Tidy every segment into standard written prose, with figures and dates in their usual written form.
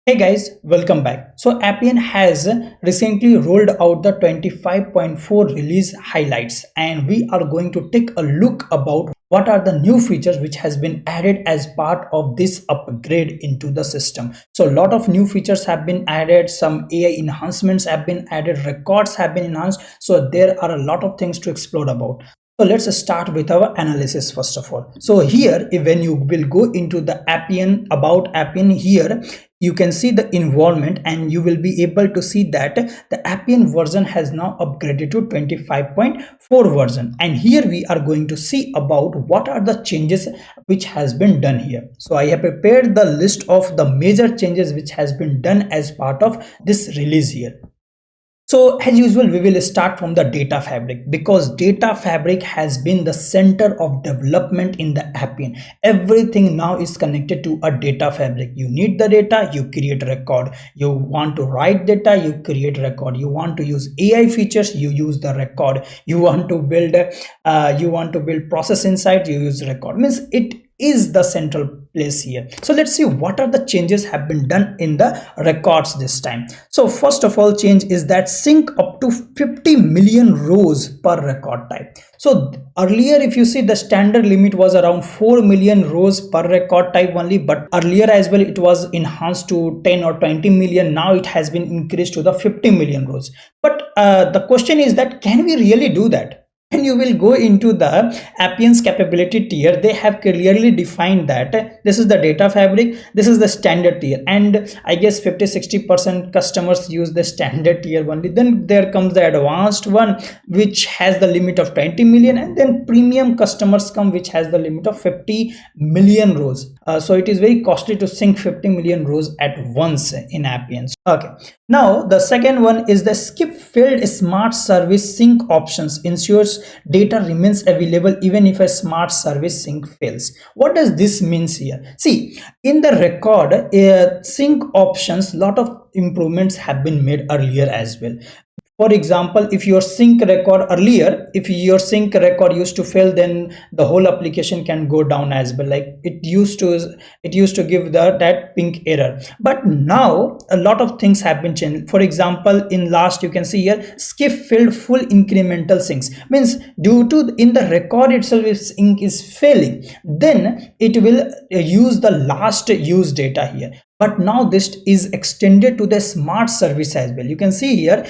Hey guys, welcome back. So Appian has recently rolled out the 25.4 release highlights, and we are going to take a look about what are the new features which has been added as part of this upgrade into the system. So a lot of new features have been added, some AI enhancements have been added, records have been enhanced. So there are a lot of things to explore about. So let's start with our analysis first of all. So here, when you will go into the Appian, about Appian, here you can see the environment and you will be able to see that the Appian version has now upgraded to 25.4 version, and here we are going to see about what are the changes which has been done here. So I have prepared the list of the major changes which has been done as part of this release here. So as usual, we will start from the data fabric, because data fabric has been the center of development in the Appian. Everything now is connected to a data fabric. You need the data, you create record. You want to write data, you create record. You want to use AI features, you use the record. You want to build process insight, you use record. Means it is the central place here. So let's see what are the changes have been done in the records this time. So first of all, change is that sync up to 50 million rows per record type. So earlier, if you see, the standard limit was around 4 million rows per record type only, but earlier as well it was enhanced to 10 or 20 million. Now it has been increased to the 50 million rows. But the question is that can we really do that? When you will go into the Appian's capability tier, they have clearly defined that this is the data fabric, this is the standard tier, and I guess 50-60% customers use the standard tier only. Then there comes the advanced one which has the limit of 20 million, and then premium customers come which has the limit of 50 million rows. So it is very costly to sync 50 million rows at once in Appian. Okay, now the second one is the skip field smart service sync options ensures data remains available even if a smart service sync fails. What does this means here? See, in the record sync options, lot of improvements have been made earlier as well. For example, if your sync record earlier, if your sync record used to fail, then the whole application can go down as well. Like it used to give that pink error. But now a lot of things have been changed. For example, in last you can see here, skip field full incremental syncs means due to in the record itself, if sync is failing, then it will use the last used data here. But now this is extended to the smart service as well. You can see here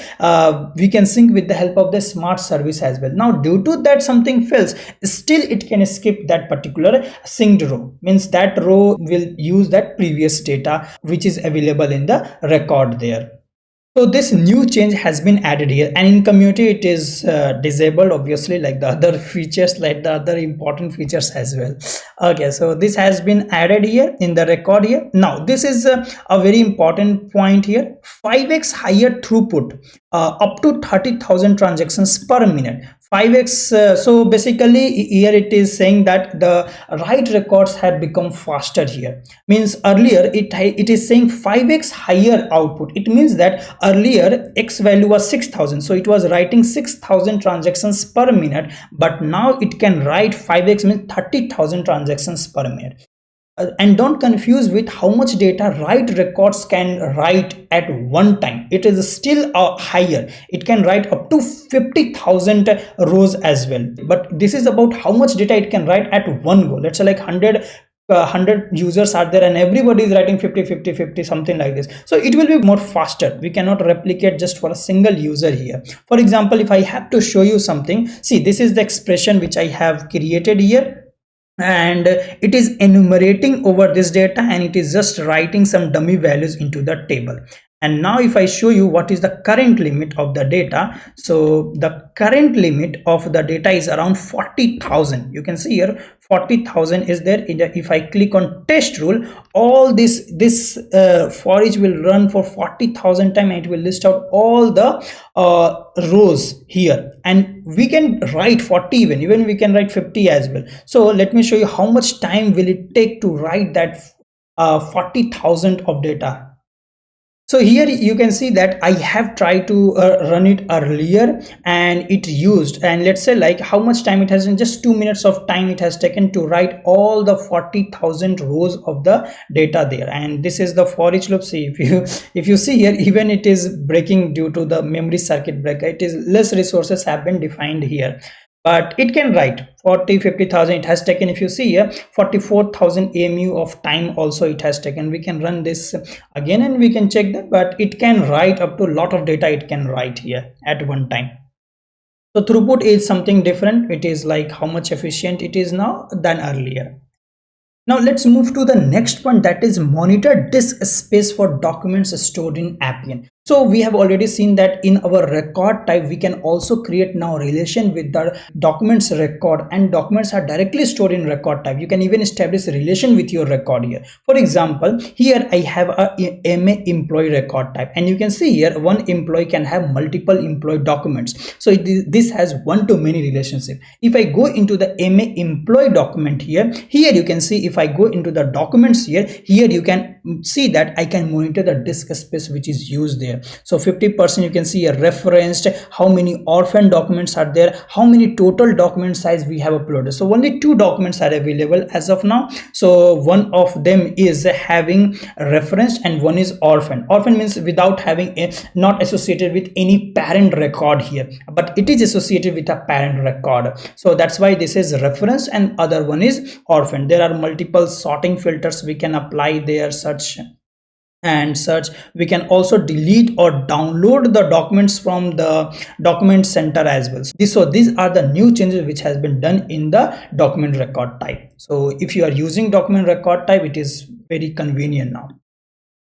we can sync with the help of the smart service as well. Now due to that something fails, still it can skip that particular synced row, means that row will use that previous data which is available in the record there. So this new change has been added here, and in community it is disabled, obviously, like the other features, like the other important features as well. Okay, so this has been added here in the record here. Now this is a very important point here: 5x higher throughput, up to 30,000 transactions per minute. 5x, so basically here it is saying that the write records have become faster here. Means earlier it is saying 5x higher output. It means that earlier x value was 6,000, so it was writing 6,000 transactions per minute, but now it can write 5x, means 30,000 transactions per minute. And don't confuse with how much data write records can write at one time. It is still higher. It can write up to 50,000 rows as well, but this is about how much data it can write at one go. Let's say like 100 users are there and everybody is writing 50 something like this, so it will be more faster. We cannot replicate just for a single user here. For example, if I have to show you something, see, this is the expression which I have created here, and it is enumerating over this data, and it is just writing some dummy values into the table. And now if I show you what is the current limit of the data, so the current limit of the data is around 40,000. You can see here 40,000 is there. If I click on test rule, all this for each will run for 40,000 time, and it will list out all the rows here, and we can write 40, even we can write 50 as well. So let me show you how much time will it take to write that 40,000 of data. So here you can see that I have tried to run it earlier, and it used, and let's say like how much time it has, in just 2 minutes of time it has taken to write all the 40,000 rows of the data there. And this is the for each loop. See, if you see here, even it is breaking due to the memory circuit breaker. It is less resources have been defined here, but it can write 40-50,000 it has taken. If you see here, 44,000 AMU of time also it has taken. We can run this again and we can check that, but it can write up to a lot of data it can write here at one time. So throughput is something different. It is like how much efficient it is now than earlier. Now let's move to the next one, that is monitor disk space for documents stored in Appian. So we have already seen that in our record type we can also create now relation with the documents record, and documents are directly stored in record type. You can even establish a relation with your record here. For example, here I have a MA employee record type, and you can see here one employee can have multiple employee documents. So this has one-to-many relationship. If I go into the MA employee document here you can see, if I go into the documents here you can see that I can monitor the disk space which is used there. So 50% you can see a referenced, how many orphan documents are there, how many total document size we have uploaded. So only 2 documents are available as of now. So one of them is having referenced and one is orphan. Orphan means without having not associated with any parent record here, but it is associated with a parent record. So that's why this is referenced and other one is orphan. There are multiple sorting filters we can apply there, search and search. We can also delete or download the documents from the document center as well. So these are the new changes which has been done in the document record type. So if you are using document record type, it is very convenient now.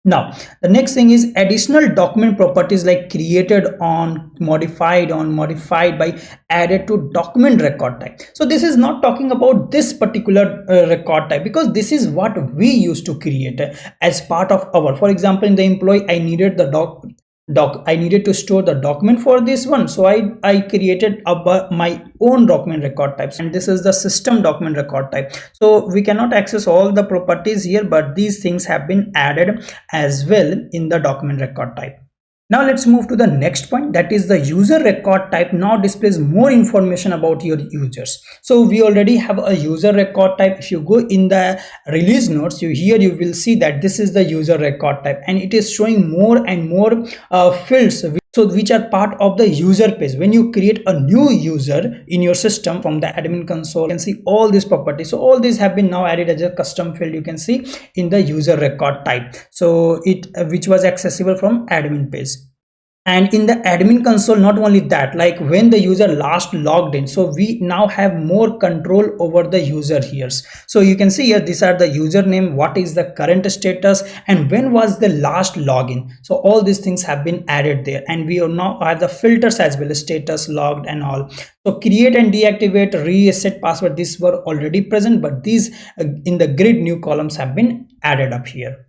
Now the next thing is additional document properties like createdOn, modifiedOn, modifiedBy added to document record type. So this is not talking about this particular record type, because this is what we used to create as part of our, for example, in the employee I needed the I needed to store the document for this one, so I created my own document record types, and this is the system document record type. So we cannot access all the properties here, but these things have been added as well in the document record type. Now let's move to the next point, that is the user record type now displays more information about your users. So we already have a user record type. If you go in the release notes, you will see that this is the user record type, and it is showing more and more fields which are part of the user page. When you create a new user in your system from the admin console, you can see all these properties. So all these have been now added as a custom field, you can see in the user record type. So which was accessible from admin page. And in the admin console, not only that, like when the user last logged in, so we now have more control over the user here. So you can see here, these are the username, what is the current status, and when was the last login. So all these things have been added there, and we now have the filters as well, status, logged and all. So create and deactivate, reset password, these were already present, but these in the grid new columns have been added up here.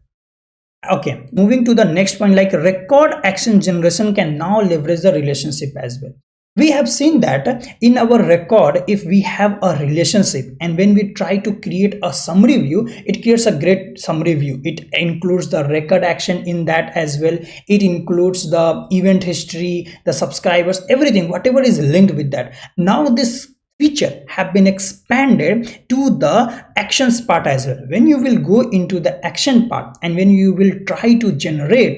Okay, moving to the next point, like record action generation can now leverage the relationship as well. We have seen that in our record, if we have a relationship and when we try to create a summary view, it creates a great summary view. It includes the record action in that as well. It includes the event history, the subscribers, everything, whatever is linked with that. Now this feature have been expanded to the actions part as well. When you will go into the action part and when you will try to generate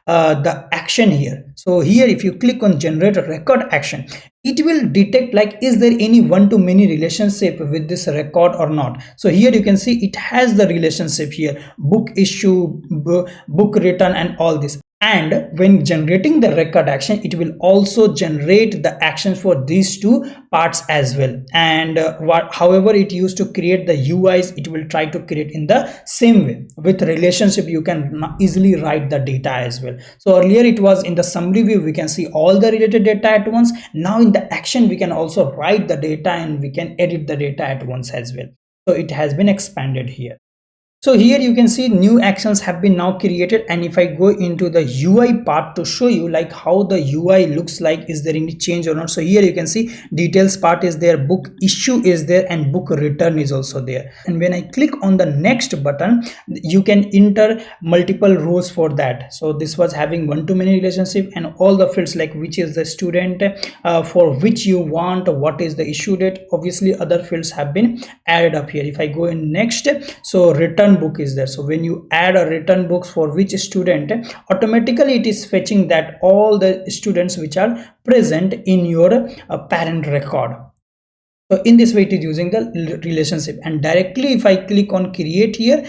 the action here, so here if you click on generate record action, it will detect like is there any one-to-many relationship with this record or not. So here you can see it has the relationship here, book issue, book return and all this. And when generating the record action, it will also generate the actions for these two parts as well. And however it used to create the UIs, it will try to create in the same way. With relationship, you can easily write the data as well. So earlier it was in the summary view, we can see all the related data at once. Now in the action, we can also write the data and we can edit the data at once as well. So it has been expanded here. So here you can see new actions have been now created, and if I go into the UI part to show you like how the UI looks like, is there any change or not. So here you can see details part is there, book issue is there, and book return is also there. And when I click on the next button, you can enter multiple rows for that. So this was having one-to-many relationship, and all the fields like which is the student, for which you want, what is the issue date, obviously other fields have been added up here. If I go in next, so return book is there. So when you add a return books for which student, automatically it is fetching that all the students which are present in your parent record. So in this way it is using the relationship, and directly if I click on create here,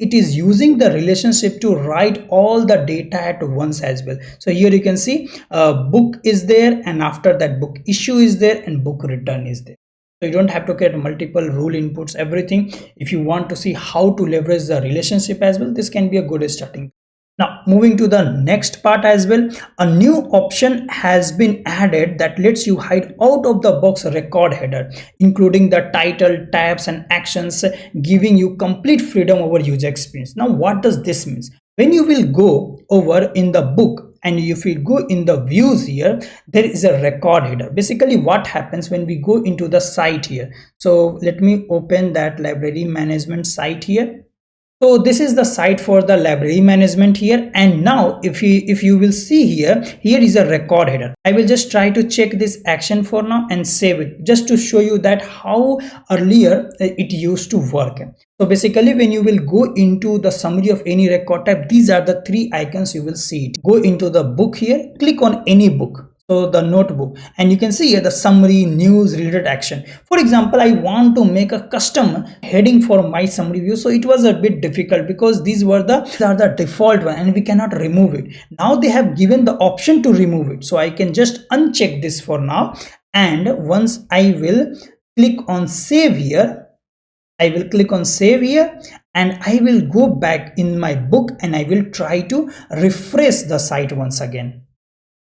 it is using the relationship to write all the data at once as well. So here you can see book is there, and after that book issue is there, and book return is there. So you don't have to create multiple rule inputs, everything. If you want to see how to leverage the relationship as well, this can be a good starting. Now moving to the next part as well, a new option has been added that lets you hide out of the box record header, including the title, tabs and actions, giving you complete freedom over user experience. Now what does this mean? When you will go over in the book, and if we go in the views here, there is a record header. Basically what happens when we go into the site here, so let me open that library management site here. So this is the site for the library management here, and now if you will see here is a record header. I will just try to check this action for now and save it, just to show you that how earlier it used to work. So basically when you will go into the summary of any record type, these are the three icons you will see it. Go into the book here, click on any book, so the notebook, and you can see here the summary, news, related action. For example, I want to make a custom heading for my summary view, so it was a bit difficult because these are the default one and we cannot remove it. Now they have given the option to remove it, so I can just uncheck this for now, and once I will click on save here, I will click on save here, and I will go back in my book and I will try to refresh the site once again.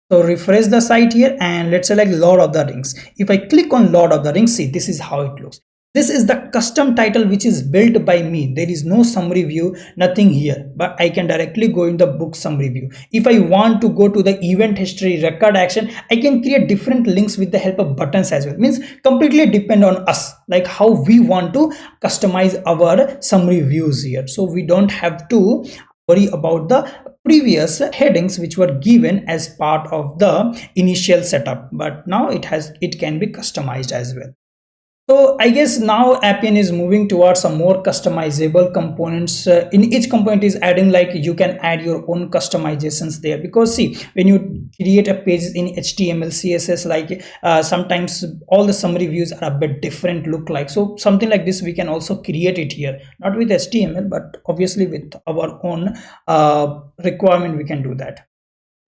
So refresh the site here, and let's select Lord of the Rings. If I click on Lord of the Rings, see this is how it looks. This is the custom title which is built by me. There is no summary view, nothing here, but I can directly go in the book summary view. If I want to go to the event history, record action, I can create different links with the help of buttons as well. Means completely depend on us, like how we want to customize our summary views here. So we don't have to worry about the previous headings which were given as part of the initial setup, but now it can be customized as well. So I guess now Appian is moving towards some more customizable components. In each component is adding, like you can add your own customizations there, because see, when you create a page in HTML, CSS, like sometimes all the summary views are a bit different look like. So something like this we can also create it here, not with HTML, but obviously with our own requirement we can do that.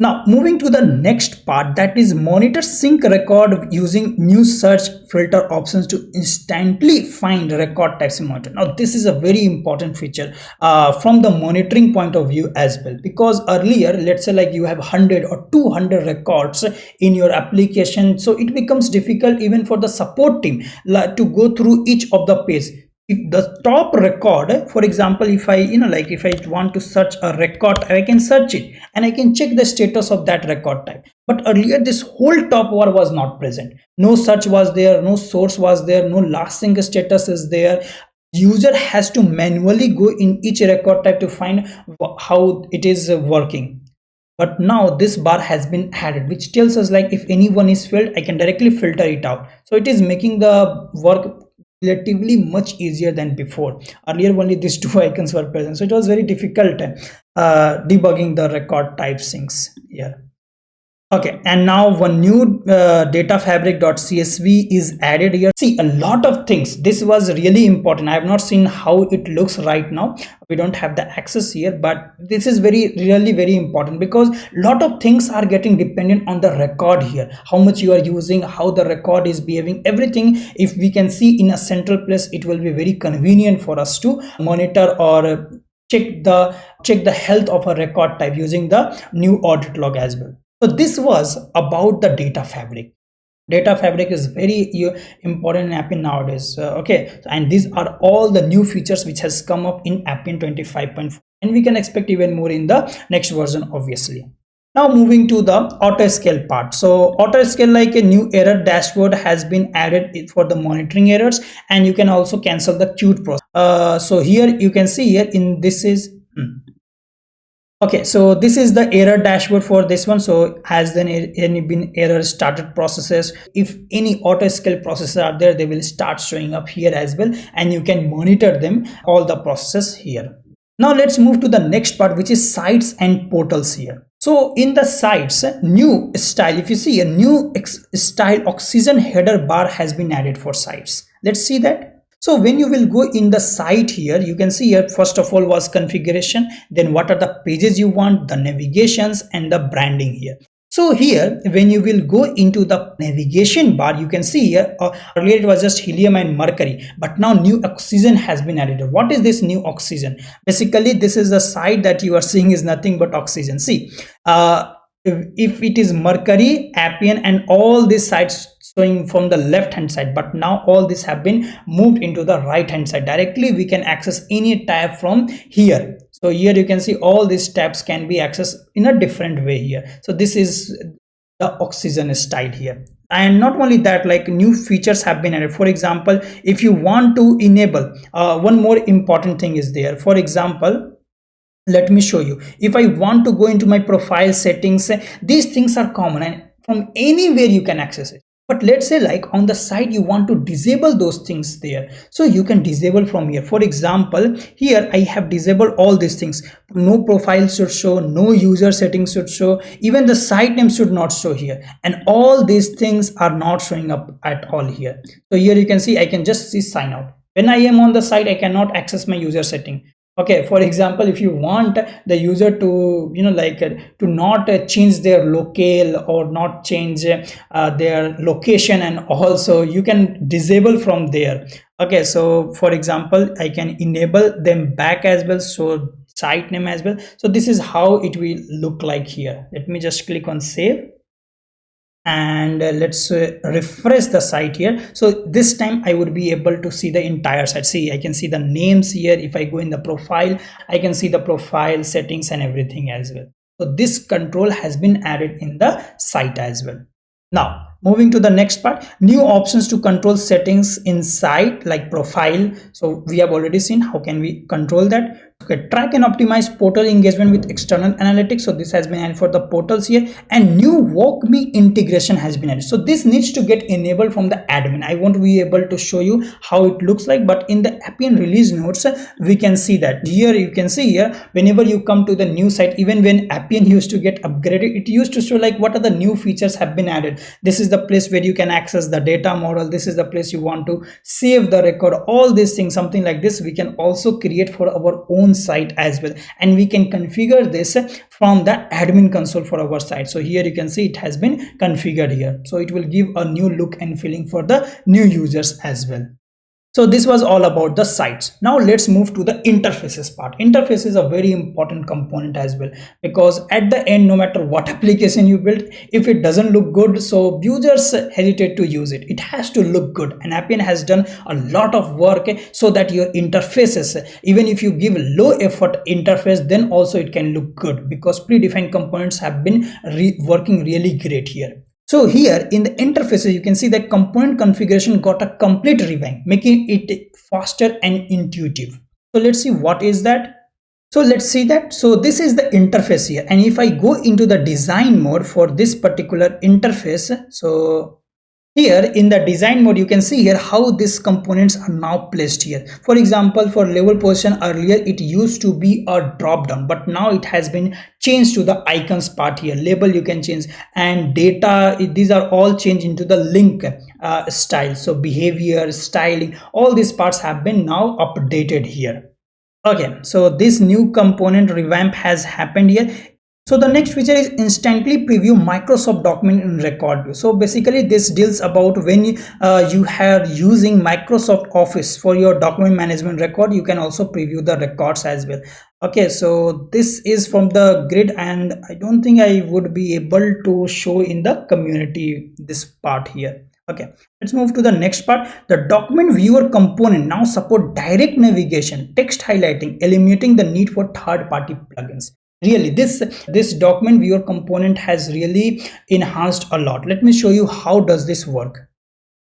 Now moving to the next part, that is monitor sync record using new search filter options to instantly find record types in monitor. Now this is a very important feature from the monitoring point of view as well, because earlier, let's say like you have 100 or 200 records in your application, so it becomes difficult even for the support team to go through each of the pages. If the top record, for example, if I if I want to search a record, I can search it and I can check the status of that record type. But earlier this whole top bar was not present. No search was there, no source was there, no last sync status is there. User has to manually go in each record type to find how it is working. But now this bar has been added, which tells us like if anyone is failed, I can directly filter it out. So it is making the work relatively much easier than before. Earlier only these two icons were present, so it was very difficult debugging the record type syncs here. Okay, and now one new data fabric.csv is added here. See, a lot of things. This was really important. I have not seen how it looks right now. We don't have the access here, but this is really very important, because a lot of things are getting dependent on the record here. How much you are using, how the record is behaving, everything. If we can see in a central place, it will be very convenient for us to monitor or check the health of a record type using the new audit log as well. So this was about the data fabric. Data fabric is very important in Appian nowadays. Okay, and these are all the new features which has come up in Appian 25.4, and we can expect even more in the next version, obviously. Now moving to the Autoscale part. So Autoscale, like a new error dashboard has been added for the monitoring errors, and you can also cancel the queued process. So here you can see here in this is okay, so this is the error dashboard for this one. So has there any been error started processes? If any Autoscale processes are there, they will start showing up here as well, and you can monitor them, all the processes here. Now let's move to the next part, which is sites and portals here. So in the sites, new style, if you see a new style oxygen header bar has been added for sites. Let's see that. So when you will go in the site here, you can see here first of all was configuration, then what are the pages you want, the navigations and the branding here. So here when you will go into the navigation bar, you can see here earlier it was just helium and mercury, but now new oxygen has been added. What is this new oxygen? Basically this is the site that you are seeing is nothing but oxygen. See, if it is mercury, Appian and all these sites showing from the left hand side, but now all this have been moved into the right hand side. Directly we can access any tab from here. So here you can see all these tabs can be accessed in a different way here. So this is the oxygen style here. And not only that, like new features have been added. For example, if you want to enable one more important thing is there. For example, let me show you. If I want to go into my profile settings, these things are common and from anywhere you can access it. But let's say like on the side you want to disable those things there, so you can disable from here. For example, here I have disabled all these things. No profile should show, no user settings should show, even the site name should not show here, and all these things are not showing up at all here. So here you can see I can just see sign out. When I am on the site, I cannot access my user setting. Okay, for example, if you want the user to to not change their locale or not change their location, and also you can disable from there. Okay, so for example, I can enable them back as well, so site name as well. So this is how it will look like here. Let me just click on save, and let's refresh the site here. So this time I would be able to see the entire site. See, I can see the names here. If I go in the profile, I can see the profile settings and everything as well. So this control has been added in the site as well. Now moving to the next part, new options to control settings inside like profile. So we have already seen how can we control that. Okay, track and optimize portal engagement with external analytics. So this has been added for the portals here, and new WalkMe integration has been added. So this needs to get enabled from the admin. I won't be able to show you how it looks like, but in the Appian release notes we can see that. Here you can see here whenever you come to the new site, even when Appian used to get upgraded, it used to show like what are the new features have been added. This is the place where you can access the data model. This is the place you want to save the record. All these things, something like this we can also create for our own site as well, and we can configure this from the admin console for our site. So here you can see it has been configured here, so it will give a new look and feeling for the new users as well. So this was all about the sites. Now let's move to the interfaces part. Interface is a very important component as well, because at the end, no matter what application you build, if it doesn't look good, so users hesitate to use it. It has to look good, and Appian has done a lot of work so that your interfaces, even if you give low effort interface, then also it can look good, because predefined components have been working really great here. So here in the interfaces, you can see that component configuration got a complete revamp, making it faster and intuitive. So let's see what is that. So let's see that. So this is the interface here. And if I go into the design mode for this particular interface, so here in the design mode, you can see here how these components are now placed here. For example, for level position, earlier it used to be a drop down, but now it has been changed to the icons part here. Label you can change, and data, these are all changed into the link style. So behavior, styling, all these parts have been now updated here. Okay, so this new component revamp has happened here. So the next feature is instantly preview Microsoft document in record view. So basically this deals about when you are using Microsoft Office for your document management record, you can also preview the records as well. Okay, so this is from the grid, and I don't think I would be able to show in the community this part here. Okay, let's move to the next part. The document viewer component now support direct navigation, text highlighting, eliminating the need for third-party plugins. Really, this document viewer component has really enhanced a lot. Let me show you how does this work.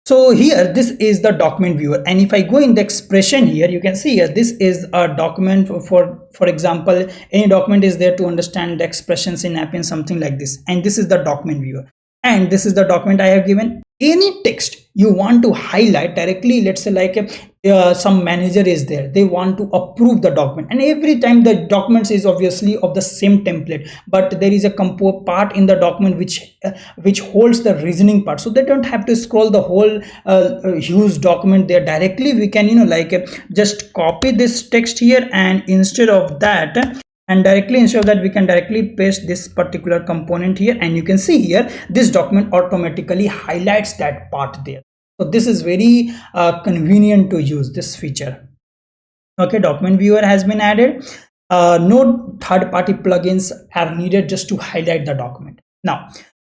So here this is the document viewer, and if I go in the expression here, you can see here this is a document for example, any document is there to understand the expressions in Appian, something like this, and this is the document viewer, and this is the document I have given. Any text you want to highlight directly, let's say like some manager is there, they want to approve the document, and every time the documents is obviously of the same template, but there is a part in the document which holds the reasoning part, so they don't have to scroll the whole huge document there. Directly we can just copy this text here, and instead of that we can directly paste this particular component here, and you can see here this document automatically highlights that part there. So this is very convenient to use this feature. Okay, document viewer has been added. No third-party plugins are needed just to highlight the document. Now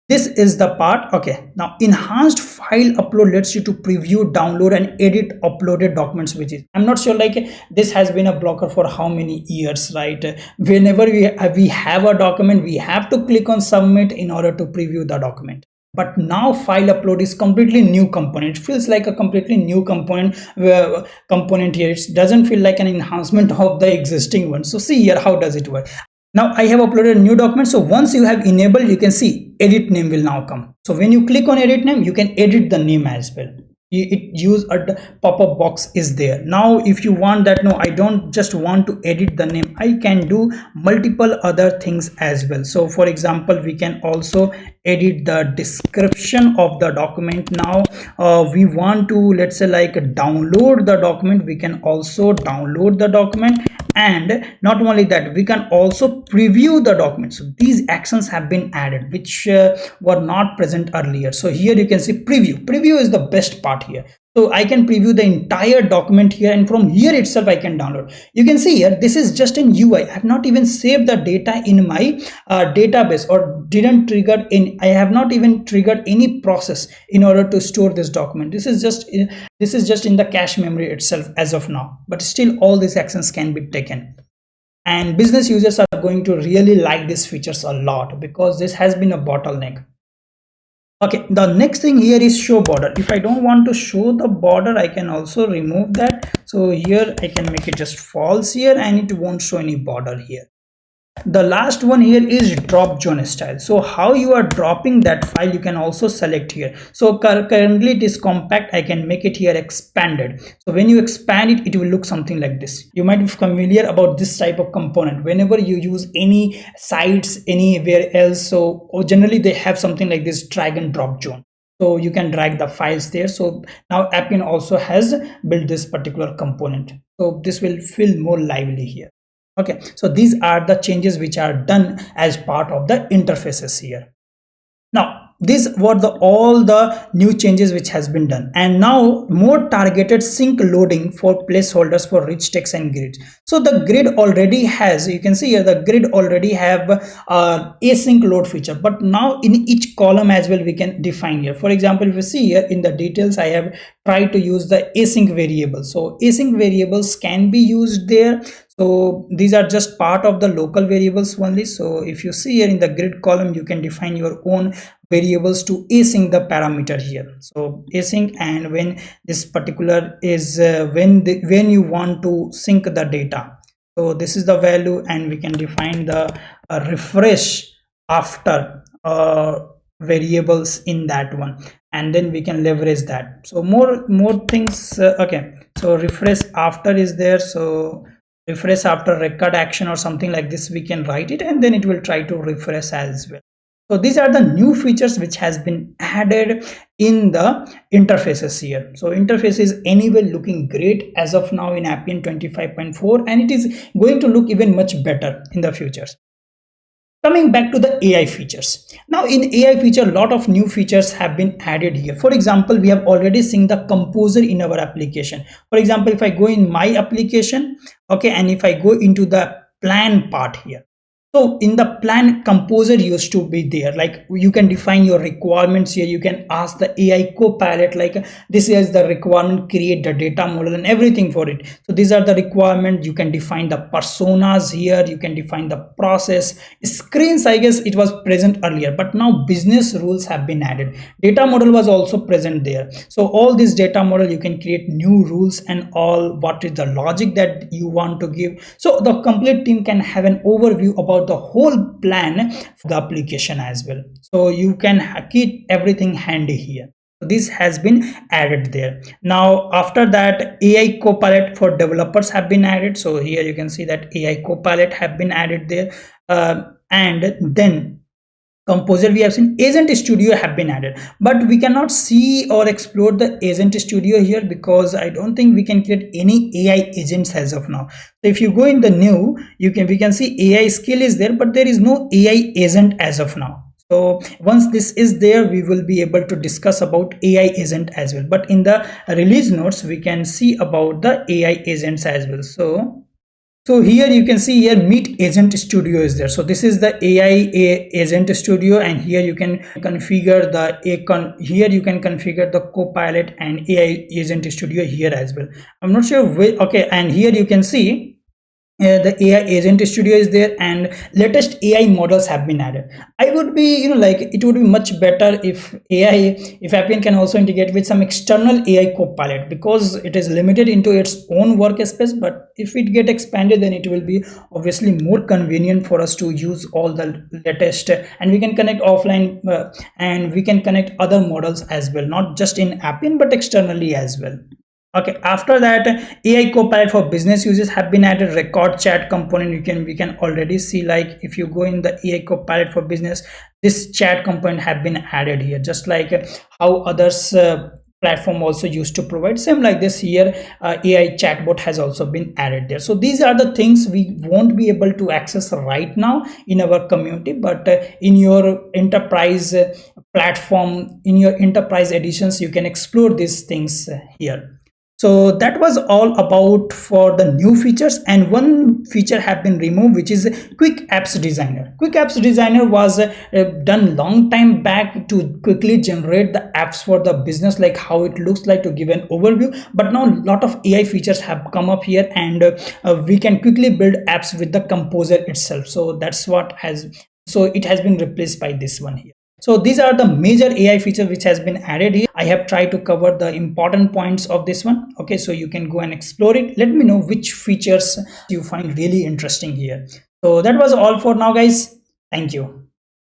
this is the part. Okay, now enhanced file upload lets you to preview, download and edit uploaded documents, which is, I'm not sure, like this has been a blocker for how many years, right? Whenever we have a document, we have to click on submit in order to preview the document. But now file upload is completely new component. It feels like a completely new component here. It doesn't feel like an enhancement of the existing one. So see here, how does it work? Now I have uploaded a new document. So once you have enabled, you can see edit name will now come. So when you click on edit name, you can edit the name as well. It use a pop-up box is there. Now if you want that, no, I don't just want to edit the name, I can do multiple other things as well. So for example, we can also edit the description of the document. Now we want to, let's say like download the document, we can also download the document, and not only that, we can also preview the document. So these actions have been added which were not present earlier. So here you can see preview is the best part here. So I can preview the entire document here, and from here itself I can download. You can see here this is just an UI. I have not even saved the data in my database, or didn't trigger in, I have not even triggered any process in order to store this document. This is just in the cache memory itself as of now, but still all these actions can be taken. And business users are going to really like these features a lot, because this has been a bottleneck. Okay, the next thing here is show border. If I don't want to show the border, I can also remove that. So here I can make it just false here, and it won't show any border here. The last one here is drop zone style. So how you are dropping that file, you can also select here. So currently it is compact, I can make it here expanded. So when you expand it, it will look something like this. You might be familiar about this type of component whenever you use any sites anywhere else. So generally they have something like this drag and drop zone. So you can drag the files there. So now Appian also has built this particular component. So this will feel more lively here. Okay, so these are the changes which are done as part of the interfaces here. Now these were all the new changes which has been done, and now more targeted sync loading for placeholders for rich text and grids. So the grid already has, you can see here the grid already have async load feature, but now in each column as well we can define here. For example, if you see here in the details, I have tried to use the async variables. So async variables can be used there. So these are just part of the local variables only. So if you see here in the grid column, you can define your own variables to async the parameter here. So async, and when this particular is when you want to sync the data. So this is the value, and we can define the refresh after variables in that one, and then we can leverage that. So more things. Okay, so refresh after is there. So refresh after record action or something like this, we can write it, and then it will try to refresh as well. So these are the new features which has been added in the interfaces here. So interface is anyway looking great as of now in Appian 25.4, and it is going to look even much better in the futures. Coming back to the AI features. Now in AI feature, a lot of new features have been added here. For example, we have already seen the composer in our application. For example, if I go in my application, okay, and if I go into the plan part here, so in the plan, composer used to be there. Like you can define your requirements here. You can ask the AI Copilot, like this is the requirement, create the data model and everything for it. So these are the requirements. You can define the personas here. You can define the process screens. I guess it was present earlier, but now business rules have been added. Data model was also present there. So all this data model, you can create new rules and all, what is the logic that you want to give. So the complete team can have an overview about the whole plan for the application as well. So you can keep everything handy here. This has been added there. Now after that, AI Copilot for developers have been added. So here you can see that AI Copilot have been added there. And then composer, we have seen agent studio have been added, but we cannot see or explore the agent studio here because I don't think we can create any AI agents as of now. So if you go in the new, we can see AI skill is there, but there is no AI agent as of now. So once this is there, we will be able to discuss about AI agent as well. But in the release notes, we can see about the AI agents as well. So here you can see here Meet Agent Studio is there. So this is the AI Agent Studio, and here you can configure here you can configure the Copilot and AI Agent Studio here as well. I'm not sure which, okay, and here you can see the AI Agent Studio is there, and latest AI models have been added. I would be, like it would be much better if Appian can also integrate with some external AI Copilot, because it is limited into its own workspace. But if it get expanded, then it will be obviously more convenient for us to use all the latest, and we can connect offline and we can connect other models as well, not just in Appian but externally as well. Okay, after that, AI Copilot for business users have been added. Record chat component, we can already see, like if you go in the AI Copilot for business, this chat component have been added here, just like how others platform also used to provide. Same like this here, AI chatbot has also been added there. So these are the things we won't be able to access right now in our community, but in your enterprise platform, in your enterprise editions, you can explore these things here. So that was all about for the new features, and one feature have been removed, which is Quick Apps Designer. Quick Apps Designer was done long time back to quickly generate the apps for the business, like how it looks like, to give an overview. But now a lot of AI features have come up here, and we can quickly build apps with the composer itself. So that's what it has been replaced by this one here. So these are the major AI features which has been added here. I have tried to cover the important points of this one. Okay, so you can go and explore it. Let me know which features you find really interesting here. So that was all for now, guys. Thank you.